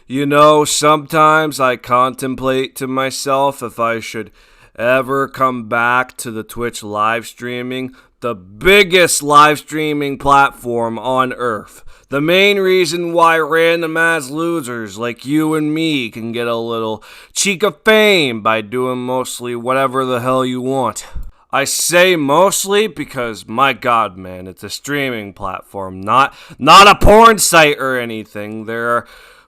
You know, sometimes I contemplate to myself if I should ever come back to the Twitch live streaming, the biggest live streaming platform on earth. The main reason why random ass losers like you and me can get a little cheek of fame by doing mostly whatever the hell you want. I say mostly because, my god, man, it's a streaming platform, not a porn site or anything.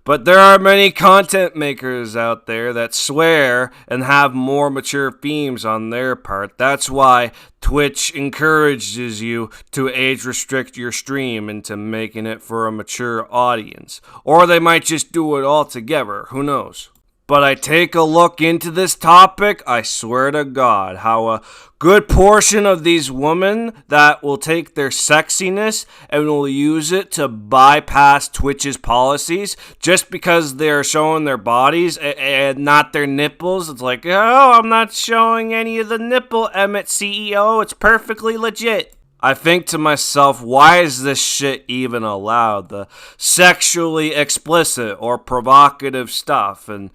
But there are many content makers out there that swear and have more mature themes on their part. That's why Twitch encourages you to age restrict your stream into making it for a mature audience. Or they might just do it all together, who knows? But I take a look into this topic, I swear to God, how a good portion of these women that will take their sexiness and will use it to bypass Twitch's policies just because they're showing their bodies and not their nipples. It's like, oh, I'm not showing any of the nipple, Emmett CEO. It's perfectly legit. I think to myself, why is this shit even allowed? The sexually explicit or provocative stuff. And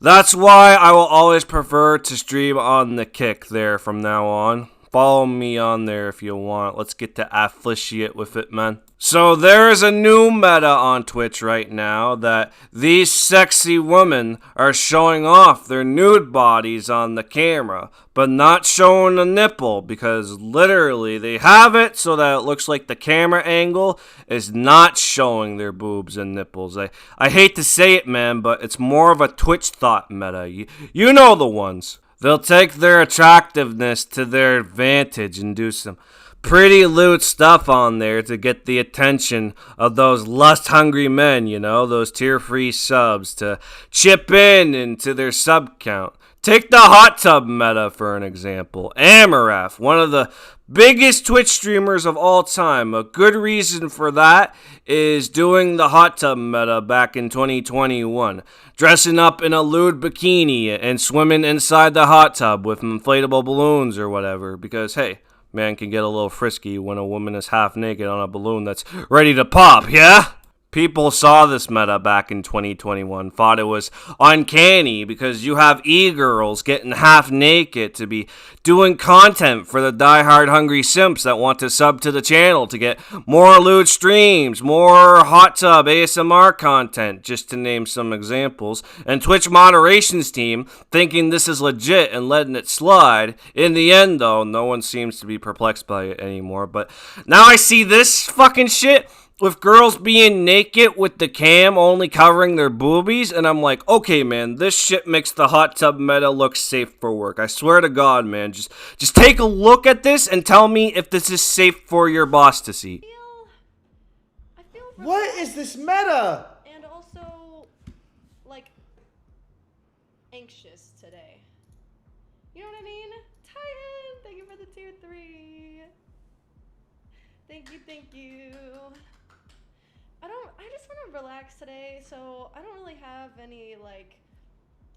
that's why I will always prefer to stream on the Kick there from now on. Follow me on there if you want. Let's get to affiliate with it, man. So there is a new meta on Twitch right now that these sexy women are showing off their nude bodies on the camera, but not showing a nipple because literally they have it so that it looks like the camera angle is not showing their boobs and nipples. I hate to say it, man, but it's more of a Twitch thought meta. You know the ones. They'll take their attractiveness to their advantage and do some pretty lewd stuff on there to get the attention of those lust-hungry men, you know, those tier-free subs to chip in into their sub count. Take the hot tub meta for an example. Amouranth, one of the biggest Twitch streamers of all time. A good reason for that is doing the hot tub meta back in 2021. Dressing up in a lewd bikini and swimming inside the hot tub with inflatable balloons or whatever. Because, hey, man can get a little frisky when a woman is half naked on a balloon that's ready to pop, yeah? People saw this meta back in 2021, thought it was uncanny because you have e-girls getting half naked to be doing content for the die-hard hungry simps that want to sub to the channel to get more lewd streams, more hot tub ASMR content, just to name some examples. And Twitch moderations team thinking this is legit and letting it slide. In the end, though, no one seems to be perplexed by it anymore. But now I see this fucking shit with girls being naked with the cam only covering their boobies, and I'm like, okay, man, this shit makes the hot tub meta look safe for work. I swear to God, man, just take a look at this and tell me if this is safe for your boss to see. I feel What is this meta? and also, like, anxious today. You know what I mean? Titan, thank you for the tier 3. Thank you. I just want to relax today, so I don't really have any, like,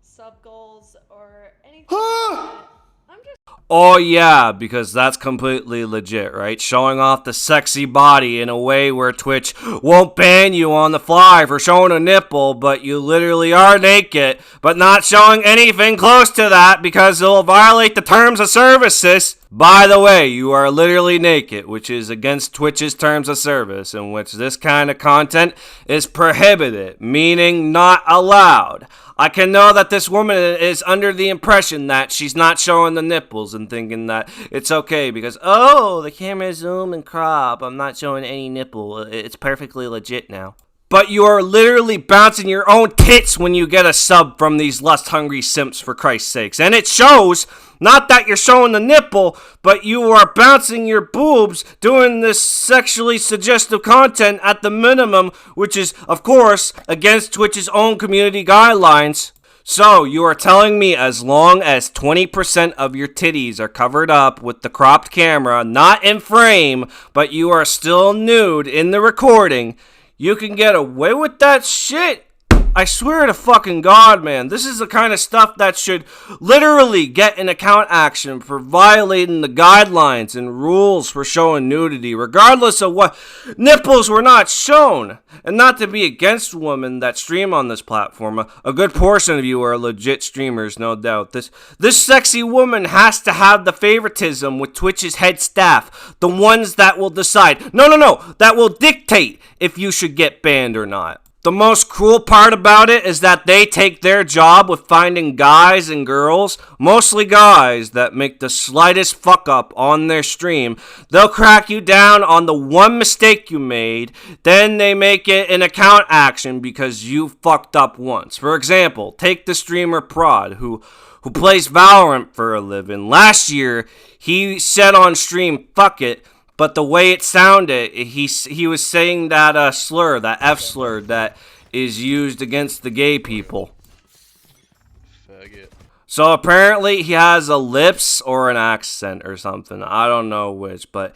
sub goals or anything like that. I'm just... Oh yeah, because that's completely legit, right? Showing off the sexy body in a way where Twitch won't ban you on the fly for showing a nipple, but you literally are naked, but not showing anything close to that because it'll violate the terms of services. By the way, you are literally naked, which is against Twitch's terms of service, in which this kind of content is prohibited, meaning not allowed. I can know that this woman is under the impression that she's not showing the nipples and thinking that it's okay because, oh, the camera zoom and crop, I'm not showing any nipple, it's perfectly legit now. But you are literally bouncing your own tits when you get a sub from these lust-hungry simps, for Christ's sakes. And it shows, not that you're showing the nipple, but you are bouncing your boobs, doing this sexually suggestive content at the minimum, which is, of course, against Twitch's own community guidelines. So, you are telling me as long as 20% of your titties are covered up with the cropped camera, not in frame, but you are still nude in the recording, you can get away with that shit? I swear to fucking God, man, this is the kind of stuff that should literally get an account action for violating the guidelines and rules for showing nudity, regardless of what nipples were not shown. And not to be against women that stream on this platform, a good portion of you are legit streamers, no doubt. This sexy woman has to have the favoritism with Twitch's head staff, the ones that will decide, no, that will dictate if you should get banned or not. The most cruel part about it is that they take their job with finding guys and girls, mostly guys, that make the slightest fuck up on their stream. They'll crack you down on the one mistake you made, then they make it an account action because you fucked up once. For example, take the streamer Prod, who plays Valorant for a living. Last year, he said on stream, fuck it, but the way it sounded, he was saying that slur, that F slur that is used against the gay people. Faggot. So apparently he has a lips or an accent or something. I don't know which, but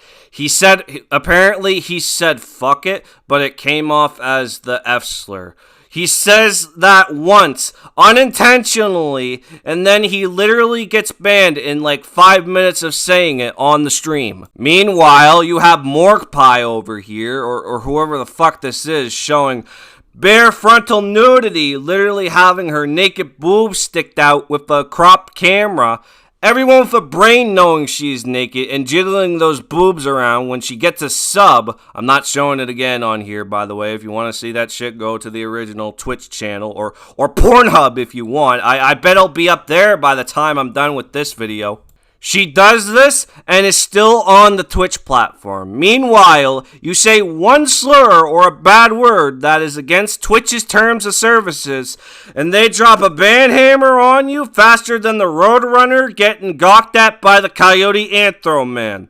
apparently he said fuck it, but it came off as the F slur. He says that once, unintentionally, and then he literally gets banned in like 5 minutes of saying it on the stream. Meanwhile, you have Morgpie over here, or whoever the fuck this is, showing bare frontal nudity, literally having her naked boobs sticked out with a cropped camera. Everyone with a brain knowing she's naked and jiggling those boobs around when she gets a sub. I'm not showing it again on here, by the way. If you want to see that shit, go to the original Twitch channel or Pornhub if you want. I bet it'll be up there by the time I'm done with this video. She does this and is still on the Twitch platform. Meanwhile, you say one slur or a bad word that is against Twitch's terms of services, and they drop a ban hammer on you faster than the Roadrunner getting gawked at by the Coyote Anthro Man.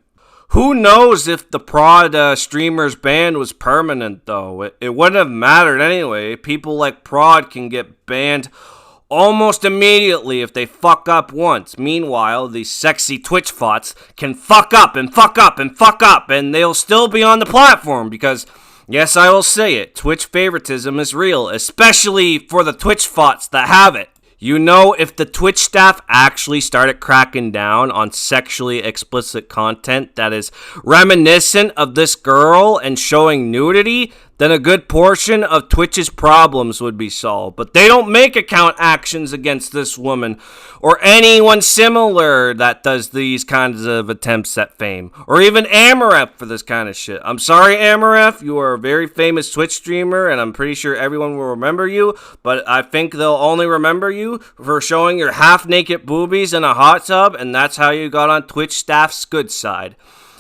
Who knows if the Prod streamer's ban was permanent, though. It wouldn't have mattered anyway. People like Prod can get banned almost immediately if they fuck up once. Meanwhile, these sexy Twitch fots can fuck up and fuck up and fuck up, and they'll still be on the platform because, yes, I will say it, Twitch favoritism is real, especially for the Twitch fots that have it. You know, if the Twitch staff actually started cracking down on sexually explicit content that is reminiscent of this girl and showing nudity, then a good portion of Twitch's problems would be solved. But they don't make account actions against this woman or anyone similar that does these kinds of attempts at fame. Or even Amaref for this kind of shit. I'm sorry, Amaref, you are a very famous Twitch streamer and I'm pretty sure everyone will remember you, but I think they'll only remember you for showing your half-naked boobies in a hot tub, and that's how you got on Twitch staff's good side.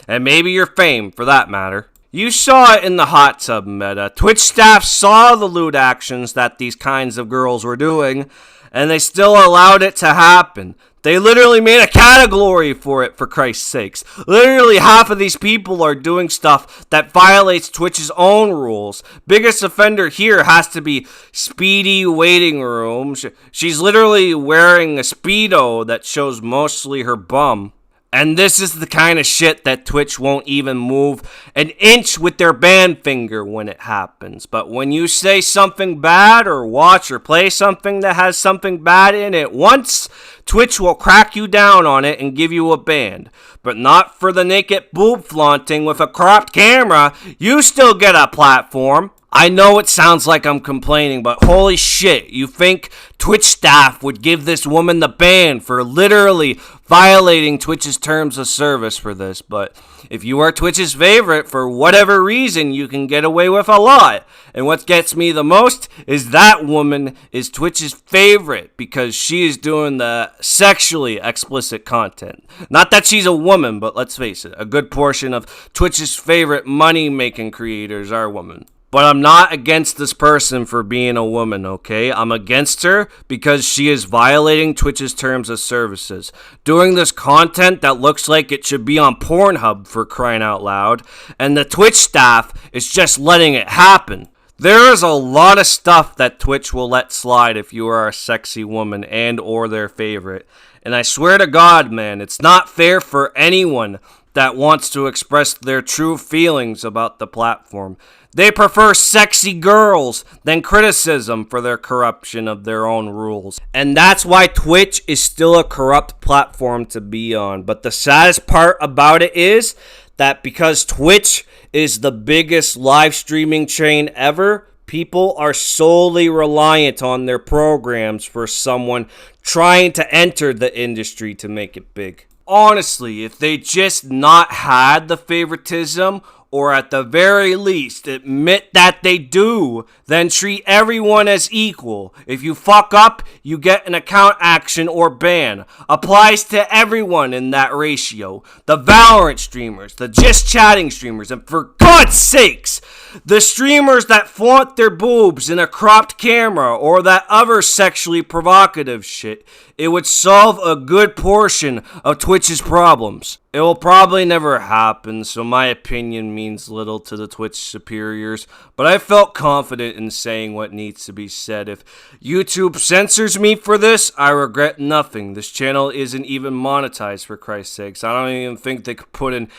And maybe your fame, for that matter. You saw it in the hot tub meta. Twitch staff saw the lewd actions that these kinds of girls were doing, and they still allowed it to happen. They literally made a category for it, for Christ's sakes. Literally half of these people are doing stuff that violates Twitch's own rules. Biggest offender here has to be Speedy Waiting Room. She's literally wearing a Speedo that shows mostly her bum. And this is the kind of shit that Twitch won't even move an inch with their band finger when it happens. But when you say something bad or watch or play something that has something bad in it once, Twitch will crack you down on it and give you a ban. But not for the naked boob flaunting with a cropped camera. You still get a platform. I know it sounds like I'm complaining, but holy shit, you think Twitch staff would give this woman the ban for literally violating Twitch's terms of service for this? But if you are Twitch's favorite, for whatever reason, you can get away with a lot. And what gets me the most is that woman is Twitch's favorite because she is doing the sexually explicit content. Not that she's a woman, but let's face it, a good portion of Twitch's favorite money-making creators are women. But I'm not against this person for being a woman, okay? I'm against her because she is violating Twitch's terms of services. Doing this content that looks like it should be on Pornhub, for crying out loud. And the Twitch staff is just letting it happen. There is a lot of stuff that Twitch will let slide if you are a sexy woman and or their favorite. And I swear to God, man, it's not fair for anyone that wants to express their true feelings about the platform. They prefer sexy girls than criticism for their corruption of their own rules. And that's why Twitch is still a corrupt platform to be on. But the saddest part about it is that because Twitch is the biggest live streaming chain ever, people are solely reliant on their programs for someone trying to enter the industry to make it big. Honestly, if they just not had the favoritism, or at the very least admit that they do, then treat everyone as equal. If you fuck up, you get an account action or ban. Applies to everyone in that ratio. The Valorant streamers, the just chatting streamers, and for God's sakes, the streamers that flaunt their boobs in a cropped camera or that other sexually provocative shit. It would solve a good portion of Twitch's problems. It will probably never happen, so my opinion means little to the Twitch superiors, but I felt confident in saying what needs to be said. If YouTube censors me for this, I regret nothing. This channel isn't even monetized, for Christ's sakes. I don't even think they could put an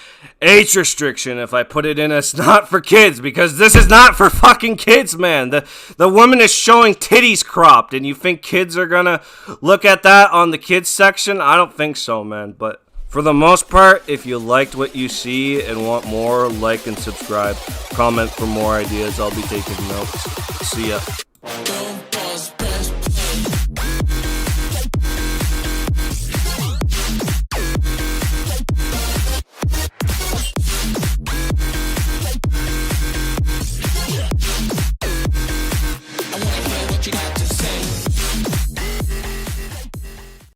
age restriction if I put it in as not for kids, because this is not for fucking kids, man. The woman is showing titties cropped, and you think kids are gonna look at that on the kids section? I don't think so, man, but for the most part, if you liked what you see and want more, like and subscribe. Comment for more ideas. I'll be taking notes. See ya.